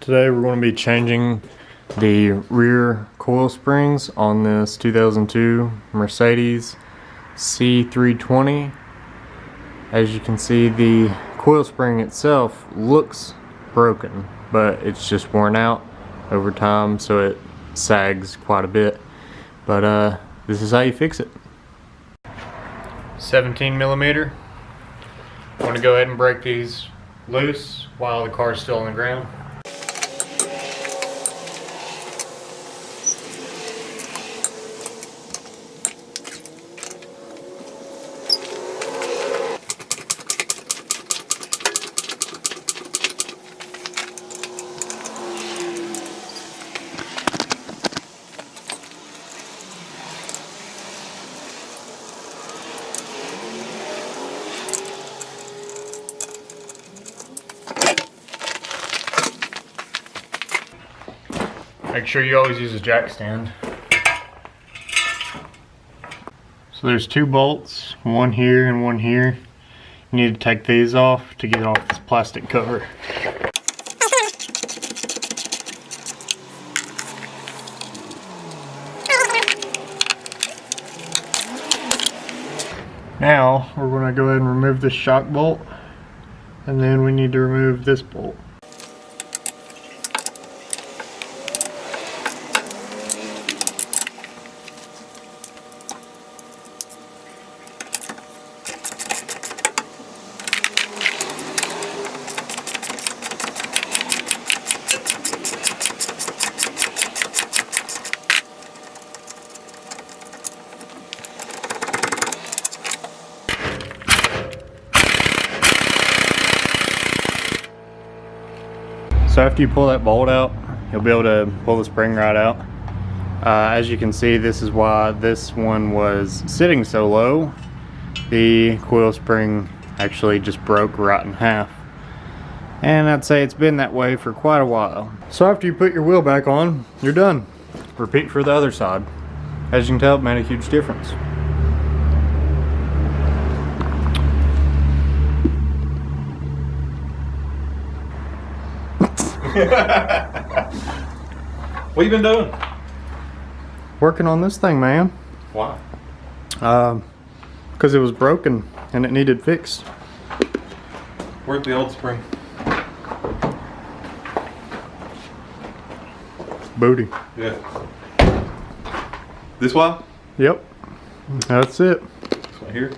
Today we're going to be changing the rear coil springs on this 2002 Mercedes C320. As you can see, the coil spring itself looks broken, but it's just worn out over time, so it sags quite a bit. But this is how you fix it. 17 millimeter. I'm going to go ahead and break these loose while the car is still on the ground. Make sure you always use a jack stand. So there's two bolts, one here and one here. You need to take these off to get off this plastic cover. Now we're going to go ahead and remove this shock bolt, and then we need to remove this bolt. So after you pull that bolt out, you'll be able to pull the spring right out. As you can see, this is why this one was sitting so low. The coil spring actually just broke right in half. And I'd say it's been that way for quite a while. So after you put your wheel back on, you're done. Repeat for the other side. As you can tell, it made a huge difference. What you been doing? Working on this thing, man. Why? Because it was broken and it needed fixed. Where's the old spring? Booty. Yeah. This one? Yep. That's it. This one here?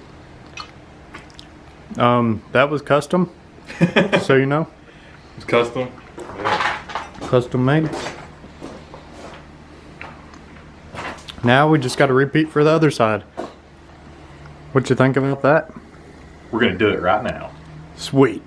That was custom. So you know. It's custom? Yeah. Custom made. Now we just got to repeat for the other side. What you think about that? We're gonna do it right now. Sweet.